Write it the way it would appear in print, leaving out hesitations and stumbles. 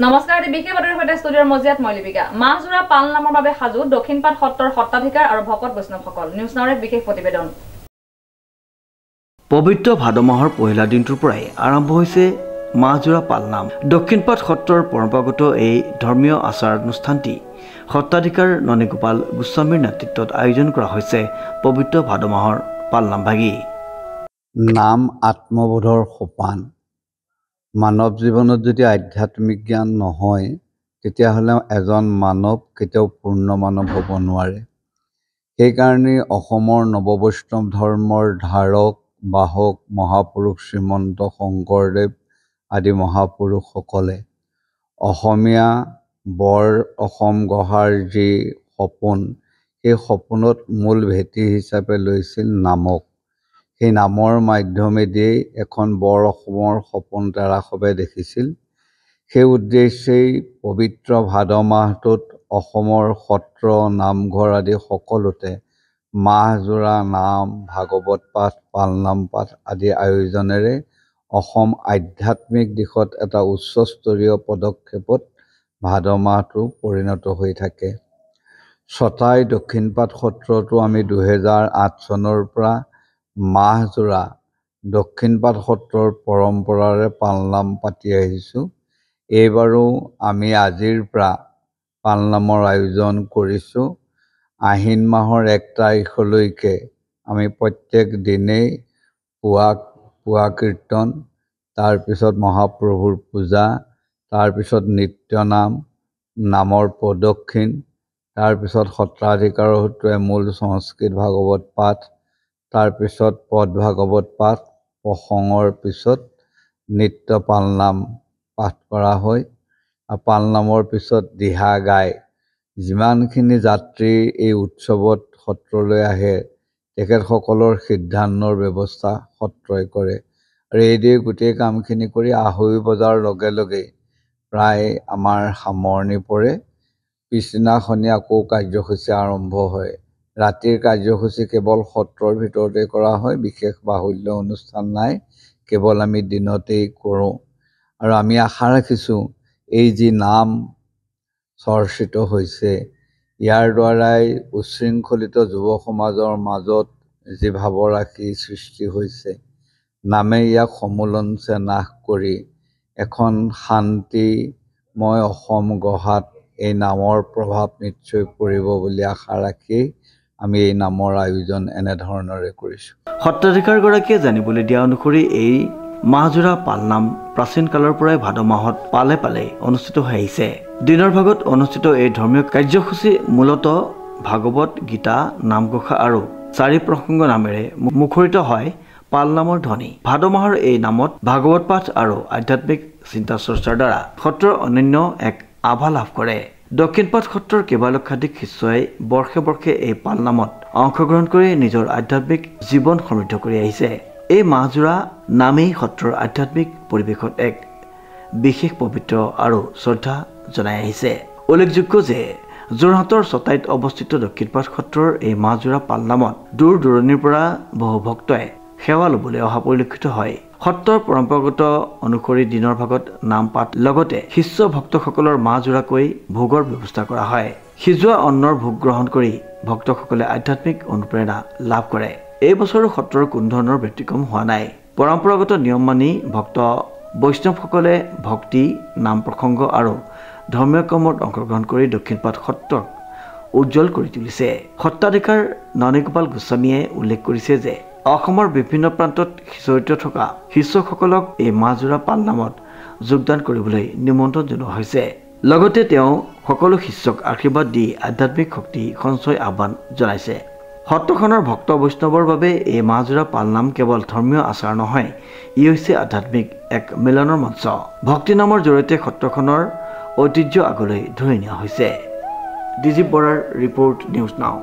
নমস্কাৰ বিশেষ বাতৰিৰ সৈতে ষ্টুডিঅ'ৰ মজিয়াত মই লিপিকা মাহজোৰা পাল নামৰ বাবে সাজু দক্ষিণপাট সত্ৰৰ সত্ৰাধিকাৰ আৰু ভকত বৈষ্ণৱসকল নিউজ নাওৰ এক বিশেষ প্ৰতিবেদন পবিত্ৰ ভাদ মাহৰ পহিলা দিনটোৰ পৰাই আৰম্ভ হৈছে মাহজোৰা পাল নাম দক্ষিণপাট সত্ৰৰ পৰম্পৰাগত এই ধৰ্মীয় আচাৰ অনুষ্ঠানটি সত্ৰাধিকাৰ ননীগোপাল গোস্বামীৰ নেতৃত্বত আয়োজন কৰা হৈছে পবিত্ৰ ভাদ মাহৰ পাল নাম ভাগি নাম আত্মবোধৰ সোপান মানৱ জীৱনত যদি আধ্যাত্মিক জ্ঞান নহয় তেতিয়াহ'লে এজন মানৱ কেতিয়াও পূৰ্ণ মানৱ হ'ব নোৱাৰে সেইকাৰণে অসমৰ নৱবৈষ্ণৱ ধৰ্মৰ ধাৰক বাহক মহাপুৰুষ শ্ৰীমন্ত শংকৰদেৱ আদি মহাপুৰুষসকলে অসমীয়া বৰ অসম গঢ়াৰ যি সপোন সেই সপোনত মূল ভেটি হিচাপে লৈছিল নামক সেই নামৰ মাধ্যমেদি এখন বৰ অসমৰ সপোন তেৰাসৱে দেখিছিল সেই উদ্দেশ্যেই পবিত্ৰ ভাদ মাহটোত অসমৰ সত্ৰ নামঘৰ আদি সকলোতে মাহজোৰা নাম ভাগৱত পাঠ পালনাম পাঠ আদি আয়োজনেৰে অসম আধ্যাত্মিক দিশত এটা উচ্চস্তৰীয় পদক্ষেপত ভাদ মাহটো পৰিণত হৈ থাকে ছটাই দক্ষিণপাট সত্ৰতো আমি 2008 চনৰ পৰা মাহজোৰা দক্ষিণপাট সত্ৰৰ পৰম্পৰাৰে পালনাম পাতি আহিছোঁ এইবাৰো আমি আজিৰ পৰা পালনামৰ আয়োজন কৰিছোঁ আহিন মাহৰ 1 তাৰিখলৈকে আমি প্ৰত্যেক দিনেই পুৱা কীৰ্তন তাৰপিছত মহাপ্ৰভুৰ পূজা তাৰপিছত নিত্য নামৰ প্ৰদক্ষিণ তাৰপিছত সত্ৰাধিকাৰৰ সূত্ৰে মূল সংস্কৃত ভাগৱত পাঠ তাৰপিছত পদ ভাগৱত পাঠ প্ৰসংগৰ পিছত নিত্য পালনাম পাঠ কৰা হয় আৰু পালনামৰ পিছত দিহা গাই যিমানখিনি যাত্ৰী এই উৎসৱত সত্ৰলৈ আহে তেখেতসকলৰ সিদ্ধান্তৰ ব্যৱস্থা সত্ৰই কৰে আৰু এইদৰে গোটেই কামখিনি কৰি 2:30 বজাৰ লগে লগে প্ৰায় আমাৰ সামৰণি পৰে পিছদিনাখনি আকৌ কাৰ্যসূচী আৰম্ভ হয় ৰাতিৰ কাৰ্যসূচী কেৱল সত্ৰৰ ভিতৰতে কৰা হয় বিশেষ বাহুল্য অনুষ্ঠান নাই কেৱল আমি দিনতেই কৰোঁ আৰু আমি আশা ৰাখিছোঁ এই যি নাম চৰ্চিত হৈছে ইয়াৰ দ্বাৰাই উশৃংখলিত যুৱ সমাজৰ মাজত যি ভাৱৰাশি সৃষ্টি হৈছে নামে ইয়াক সমুলঞ্চে নাশ কৰি এখন শান্তিময় অসম গঢ়াত এই নামৰ প্ৰভাৱ নিশ্চয় পৰিব বুলি আশা ৰাখি আমি এই নামৰ আয়োজন এনেধৰণৰে কৰিছোঁ সত্ৰাধিকাৰগৰাকীয়ে জানিবলৈ দিয়া অনুসৰি এই মাহজোৰা পালনাম প্ৰাচীন কালৰ পৰাই ভাদ মাহত পালে পালে অনুষ্ঠিত হৈ আহিছে দিনৰ ভাগত অনুষ্ঠিত এই ধৰ্মীয় কাৰ্যসূচী মূলতঃ ভাগৱত গীতা নামঘোষা আৰু 4 প্ৰসংগ নামেৰে মুখৰিত হয় পালনামৰ ধ্বনি ভাদ মাহৰ এই নামত ভাগৱত পাঠ আৰু আধ্যাত্মিক চিন্তা চৰ্চাৰ দ্বাৰা সত্ৰৰ অনন্য এক আভা লাভ কৰে দক্ষিণপাট সত্ৰৰ কেইবালক্ষাধিক শিষ্যই বৰ্ষে বৰ্ষে এই পালনামত অংশগ্ৰহণ কৰি নিজৰ আধ্যাত্মিক জীৱন সমৃদ্ধ কৰি আহিছে এই মাহজোৰা নামেই সত্ৰৰ আধ্যাত্মিক পৰিৱেশত এক বিশেষ পবিত্ৰ আৰু শ্ৰদ্ধা জনাই আহিছে উল্লেখযোগ্য যে যোৰহাটৰ ছটাইত অৱস্থিত দক্ষিণপাট সত্ৰৰ এই মাহজোৰা পালনামত দূৰ দূৰণিৰ পৰা বহু ভক্তই সেৱা ল'বলৈ অহা পৰিলক্ষিত হয় সত্ৰৰ পৰম্পৰাগত অনুসৰি দিনৰ ভাগত নাম পাঠ লগতে শিষ্য ভক্তসকলৰ মাহজোৰাকৈ ভোগৰ ব্যৱস্থা কৰা হয় সিজোৱা অন্নৰ ভোগ গ্ৰহণ কৰি ভক্তসকলে আধ্যাত্মিক অনুপ্ৰেৰণা লাভ কৰে এই বছৰো সত্ৰৰ কোনো ধৰণৰ ব্যতিক্ৰম হোৱা নাই পৰম্পৰাগত নিয়ম মানি ভক্ত বৈষ্ণৱসকলে ভক্তি নাম প্ৰসংগ আৰু ধৰ্মীয় কৰ্মত অংশগ্ৰহণ কৰি দক্ষিণপাট সত্ৰক উজ্জ্বল কৰি তুলিছে সত্ৰাধিকাৰ ননীগোপাল গোস্বামীয়ে উল্লেখ কৰিছে যে অসমৰ বিভিন্ন প্ৰান্তত জড়িত থকা শিষ্যসকলক এই মাহজোৰা পালনামত যোগদান কৰিবলৈ নিমন্ত্ৰণ জনোৱা হৈছে লগতে তেওঁ সকলো শিষ্যক আশীৰ্বাদ দি আধ্যাত্মিক শক্তি সঞ্চয় আহ্বান জনাইছে সত্ৰখনৰ ভক্ত বৈষ্ণৱৰ বাবে এই মাহজোৰা পালনাম কেৱল ধৰ্মীয় আচাৰ নহয় ই হৈছে আধ্যাত্মিক এক মিলনৰ মঞ্চ ভক্তি নামৰ জৰিয়তে সত্ৰখনৰ ঐতিহ্য আগলৈ ধৰি নিয়া হৈছে ডিজিপ বৰাৰ ৰিপৰ্ট নিউজ নাও